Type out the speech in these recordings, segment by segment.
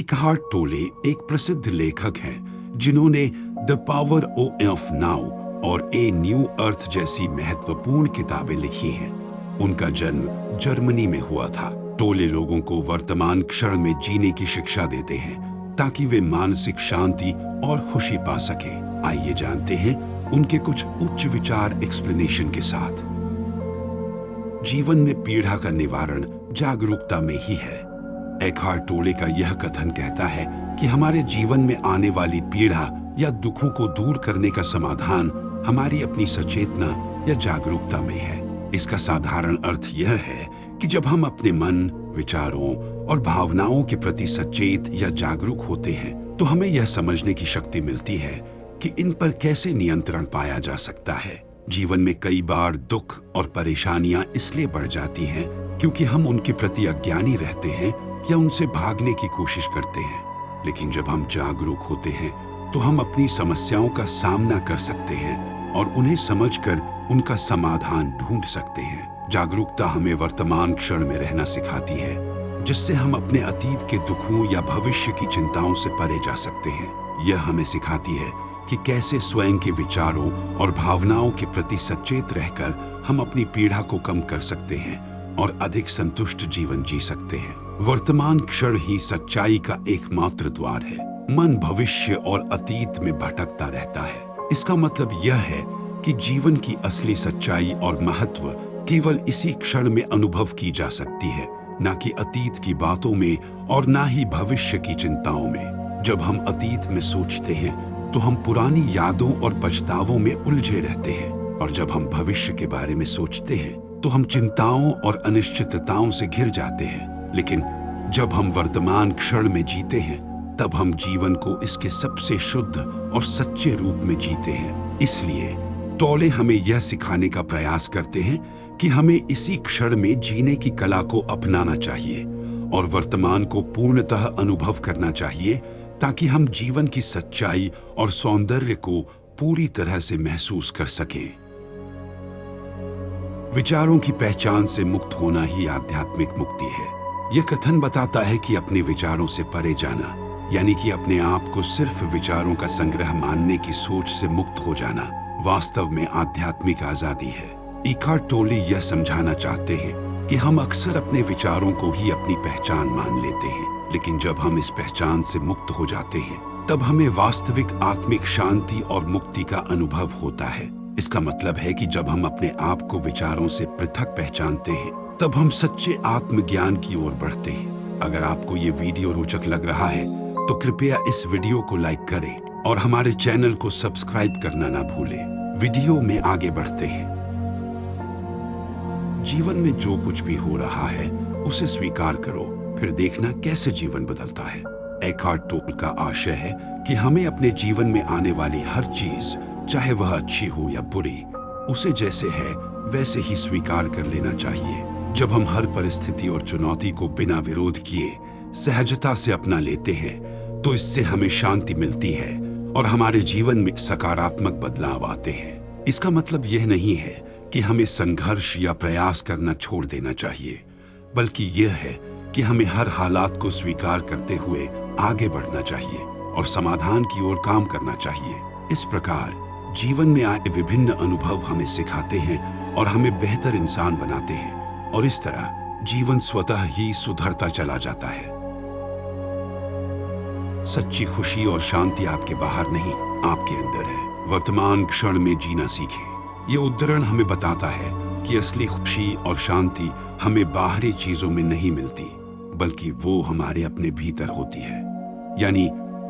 इकहार्ट टोले एक प्रसिद्ध लेखक हैं जिन्होंने द पावर ऑफ नाउ और ए न्यू अर्थ जैसी महत्वपूर्ण किताबें लिखी हैं। उनका जन्म जर्मनी में हुआ था। टोले लोगों को वर्तमान क्षण में जीने की शिक्षा देते हैं ताकि वे मानसिक शांति और खुशी पा सके। आइए जानते हैं उनके कुछ उच्च विचार एक्सप्लेनेशन के साथ। जीवन में पीड़ा का निवारण जागरूकता में ही है। इकहार्ट टोले का यह कथन कहता है कि हमारे जीवन में आने वाली पीड़ा या दुखों को दूर करने का समाधान हमारी अपनी सचेतना या जागरूकता में है। इसका साधारण अर्थ यह है कि जब हम अपने मन, विचारों और भावनाओं के प्रति सचेत या जागरूक होते हैं तो हमें यह समझने की शक्ति मिलती है कि इन पर कैसे नियंत्रण पाया जा सकता है। जीवन में कई बार दुख और परेशानियां इसलिए बढ़ जाती हैं क्योंकि हम उनके प्रति अज्ञानी रहते हैं या उनसे भागने की कोशिश करते हैं। लेकिन जब हम जागरूक होते हैं तो हम अपनी समस्याओं का सामना कर सकते हैं और उन्हें समझकर उनका समाधान ढूंढ सकते हैं। जागरूकता हमें वर्तमान क्षण में रहना सिखाती है, जिससे हम अपने अतीत के दुखों या भविष्य की चिंताओं से परे जा सकते हैं। यह हमें सिखाती है कि कैसे स्वयं के विचारों और भावनाओं के प्रति सचेत रहकर हम अपनी पीड़ा को कम कर सकते हैं और अधिक संतुष्ट जीवन जी सकते हैं। वर्तमान क्षण ही सच्चाई का एकमात्र द्वार है। मन भविष्य और अतीत में भटकता रहता है। इसका मतलब यह है कि जीवन की असली सच्चाई और महत्व केवल इसी क्षण में अनुभव की जा सकती है, न कि अतीत की बातों में और न ही भविष्य की चिंताओं में। जब हम अतीत में सोचते हैं तो हम पुरानी यादों और पछतावों में उलझे रहते हैं, और जब हम भविष्य के बारे में सोचते हैं तो हम चिंताओं और अनिश्चितताओं से घिर जाते हैं। लेकिन जब हम वर्तमान क्षण में जीते हैं तब हम जीवन को इसके सबसे शुद्ध और सच्चे रूप में जीते हैं। इसलिए टोले हमें यह सिखाने का प्रयास करते हैं कि हमें इसी क्षण में जीने की कला को अपनाना चाहिए और वर्तमान को पूर्णतः अनुभव करना चाहिए, ताकि हम जीवन की सच्चाई और सौंदर्य को पूरी तरह से महसूस कर सकें। विचारों की पहचान से मुक्त होना ही आध्यात्मिक मुक्ति है। यह कथन बताता है कि अपने विचारों से परे जाना, यानी कि अपने आप को सिर्फ विचारों का संग्रह मानने की सोच से मुक्त हो जाना, वास्तव में आध्यात्मिक आजादी है। इकहार्ट टोले यह समझाना चाहते हैं कि हम अक्सर अपने विचारों को ही अपनी पहचान मान लेते हैं, लेकिन जब हम इस पहचान से मुक्त हो जाते हैं तब हमें वास्तविक आत्मिक शांति और मुक्ति का अनुभव होता है। इसका मतलब है कि जब हम अपने आप को विचारों से पृथक पहचानते हैं तब हम सच्चे आत्मज्ञान की ओर बढ़ते हैं। अगर आपको ये वीडियो रोचक लग रहा है तो कृपया इस वीडियो को लाइक करें और हमारे चैनल को सब्सक्राइब करना ना भूलें। वीडियो में आगे बढ़ते हैं। जीवन में जो कुछ भी हो रहा है उसे स्वीकार करो, फिर देखना कैसे जीवन बदलता है। इकहार्ट टोले का आशय है कि हमें अपने जीवन में आने वाली हर चीज, चाहे वह अच्छी हो या बुरी, उसे जैसे है वैसे ही स्वीकार कर लेना चाहिए। जब हम हर परिस्थिति और चुनौती को बिना विरोध किए सहजता से अपना लेते हैं तो इससे हमें शांति मिलती है और हमारे जीवन में सकारात्मक बदलाव आते हैं। इसका मतलब यह नहीं है कि हमें संघर्ष या प्रयास करना छोड़ देना चाहिए, बल्कि यह है कि हमें हर हालात को स्वीकार करते हुए आगे बढ़ना चाहिए और समाधान की ओर काम करना चाहिए। इस प्रकार जीवन में आए विभिन्न अनुभव हमें सिखाते हैं और हमें बेहतर इंसान बनाते हैं, और इस तरह जीवन स्वतः ही सुधरता चला जाता है। सच्ची खुशी और शांति आपके बाहर नहीं, आपके अंदर है। वर्तमान क्षण में जीना सीखें। ये उद्धरण हमें बताता है कि असली खुशी और शांति हमें बाहरी चीजों में नहीं मिलती, बल्कि वो हमारे अपने भीतर होती है। यानी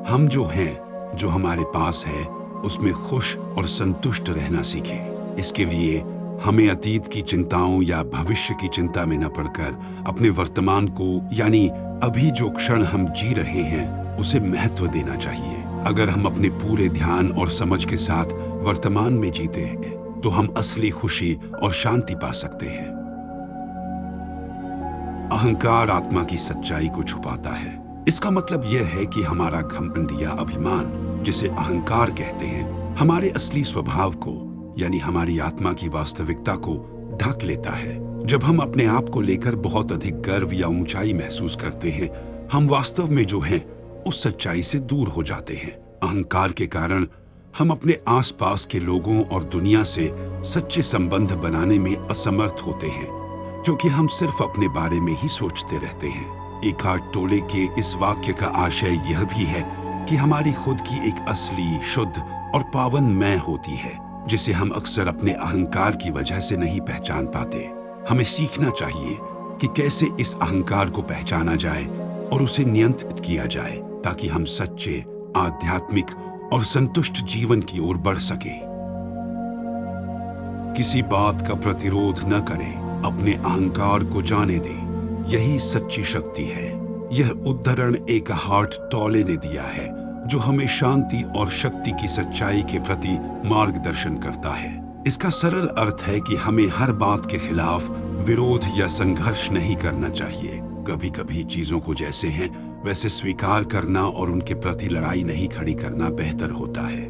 हम जो हैं, जो हमारे पास है, उसमें खुश और संतुष्ट रहना सीखें। इसके लिए हमें अतीत की चिंताओं या भविष्य की चिंता में न पड़कर अपने वर्तमान को, यानी अभी जो क्षण हम जी रहे हैं, उसे महत्व देना चाहिए। अगर हम अपने पूरे ध्यान और समझ के साथ वर्तमान में जीते हैं तो हम असली खुशी और शांति पा सकते हैं। अहंकार आत्मा की सच्चाई को छुपाता है। इसका मतलब यह है कि हमारा घमंड या अभिमान, जिसे अहंकार कहते हैं, हमारे असली स्वभाव को, यानी हमारी आत्मा की वास्तविकता को ढक लेता है। जब हम अपने आप को लेकर बहुत अधिक गर्व या ऊंचाई महसूस करते हैं, हम वास्तव में जो हैं उस सच्चाई से दूर हो जाते हैं। अहंकार के कारण हम अपने आसपास के लोगों और दुनिया से सच्चे संबंध बनाने में असमर्थ होते हैं, क्योंकि हम सिर्फ अपने बारे में ही सोचते रहते हैं। एकार्ट टोले के इस वाक्य का आशय यह भी है कि हमारी खुद की एक असली, शुद्ध और पावन मैं होती है, जिसे हम अक्सर अपने अहंकार की वजह से नहीं पहचान पाते। हमें सीखना चाहिए कि कैसे इस अहंकार को पहचाना जाए और उसे नियंत्रित किया जाए, ताकि हम सच्चे, आध्यात्मिक और संतुष्ट जीवन की ओर बढ़ सके। किसी बात का प्रतिरोध न करें, अपने अहंकार को जाने दें, यही सच्ची शक्ति है। यह उद्धरण एकार्ट टोले ने दिया है, जो हमें शांति और शक्ति की सच्चाई के प्रति मार्गदर्शन करता है। इसका सरल अर्थ है कि हमें हर बात के खिलाफ विरोध या संघर्ष नहीं करना चाहिए। कभी कभी चीजों को जैसे हैं वैसे स्वीकार करना और उनके प्रति लड़ाई नहीं खड़ी करना बेहतर होता है।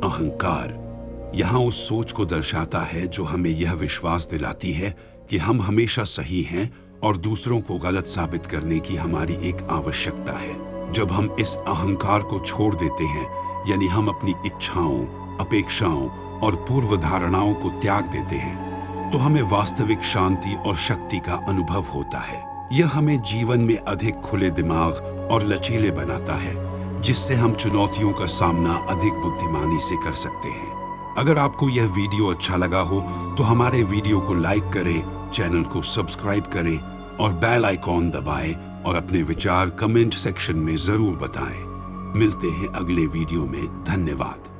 अहंकार यहाँ उस सोच को दर्शाता है जो हमें यह विश्वास दिलाती है कि हम हमेशा सही हैं और दूसरों को गलत साबित करने की हमारी एक आवश्यकता है। जब हम इस अहंकार को छोड़ देते हैं, यानी हम अपनी इच्छाओं, अपेक्षाओं और पूर्व धारणाओं को त्याग देते हैं, तो हमें वास्तविक शांति और शक्ति का अनुभव होता है। यह हमें जीवन में अधिक खुले दिमाग और लचीले बनाता है, जिससे हम चुनौतियों का सामना अधिक बुद्धिमानी से कर सकते हैं। अगर आपको यह वीडियो अच्छा लगा हो तो हमारे वीडियो को लाइक करें, चैनल को सब्सक्राइब करें और बेल आइकॉन दबाएं और अपने विचार कमेंट सेक्शन में जरूर बताएं। मिलते हैं अगले वीडियो में। धन्यवाद।